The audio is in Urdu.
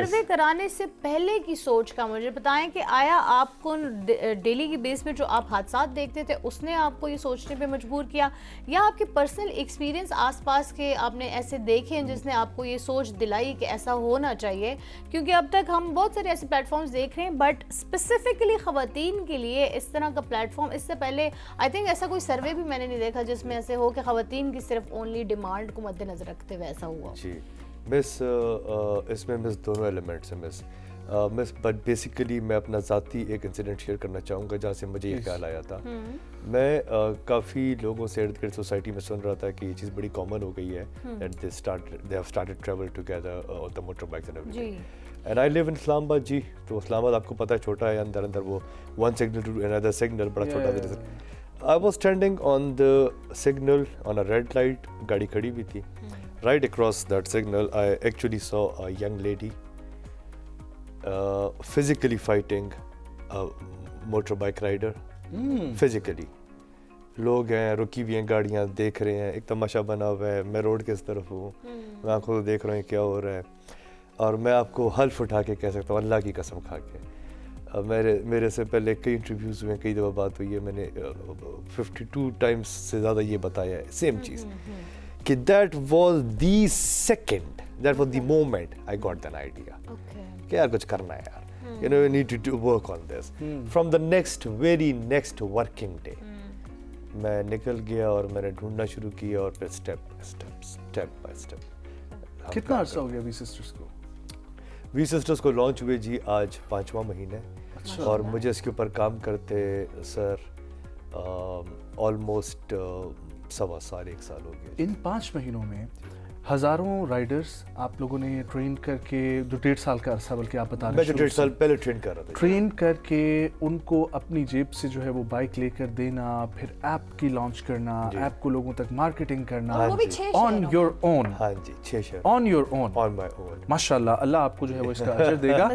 سروے کرانے سے پہلے کی سوچ کا مجھے بتائیں کہ آیا آپ کو ڈیلی کی بیس میں جو آپ حادثات دیکھتے تھے اس نے آپ کو یہ سوچنے پہ مجبور کیا، یا آپ کے پرسنل ایکسپیرینس آس پاس کے آپ نے ایسے دیکھے ہیں جس نے آپ کو یہ سوچ دلائی کہ ایسا ہونا چاہیے؟ کیونکہ اب تک ہم بہت سارے ایسے پلیٹ فارمز دیکھ رہے ہیں بٹ اسپیسیفکلی خواتین کے لیے اس طرح کا پلیٹ فارم اس سے پہلے آئی تھنک ایسا کوئی سروے بھی میں نے نہیں دیکھا جس میں ایسے ہو کہ خواتین کی صرف اونلی ڈیمانڈ کو مد نظر رکھتے ہوئے ایسا ہوا. جی مس اس میں مس دونوں ایلیمنٹس ہیں مس بٹ بیسیکلی میں اپنا ذاتی ایک انسیڈنٹ شیئر کرنا چاہوں گا جہاں سے مجھے یہ خیال آیا تھا. میں کافی لوگوں سے ارد گرد سوسائٹی میں سن رہا تھا کہ یہ چیز بڑی کامن ہو گئی ہے that they have started travel together on the motorbikes and everything. And I live in اسلام آباد. جی تو اسلام آباد آپ کو پتہ ہے چھوٹا ہے، اندر اندر وہ one signal to another signal بڑا چھوٹا تھا. I was standing on the signal on a red light, گاڑی کھڑی بھی تھی. Right across that signal, I actually saw a young lady physically fighting a motorbike rider. Physically. لوگ ہیں، رکی ہوئی ہیں گاڑیاں، دیکھ رہے ہیں، ایک تماشا بنا ہوا ہے. میں روڈ کے اس طرف ہوں، میں آنکھوں سے دیکھ رہا ہوں کیا ہو رہا ہے. اور میں آپ کو حلف اٹھا کے کہہ سکتا ہوں، اللہ کی قسم کھا کے، میرے سے پہلے کئی انٹرویوز ہوئے ہیں، کئی دفعہ بات ہوئی ہے، میں نے 52 ٹائمز سے زیادہ یہ بتایا ہے سیم چیز کہ that was the second, that was the moment I got an idea کہ یار کچھ کرنا ہے یار, you know, you need to work on this. From the very next working day میں نکل گیا اور میں نے ڈھونڈنا شروع کیا اور پھر اسٹیپ بائی اسٹیپ. کتنا عرصہ ہو گیا وی سسٹرز کو؟ وی سسٹرز کو لانچ ہوئے جی آج 5واں مہینہ ہے اور مجھے اس کے اوپر کام کرتے سر آلموسٹ 1.25 سال 1 سال ہو گیا. ان 5 مہینوں میں ہزاروں رائڈرز آپ لوگوں نے ٹرین کر کے، جو 1.5 سال کا عرصہ بلکہ آپ بتا رہے ہیں، میں 1.5 سال پہلے ٹرین کر رہا تھا، ٹرین کر کے ان کو اپنی جیب سے جو ہے وہ بائک لے کر دینا، پھر ایپ کی لانچ کرنا، ایپ کو لوگوں تک مارکیٹنگ کرنا آن یور اون. ہاں جی 6 شہر آن یور اون. آن مائی اون. ماشاء اللہ، اللہ آپ کو جو ہے وہ اس کا اجر دے گا.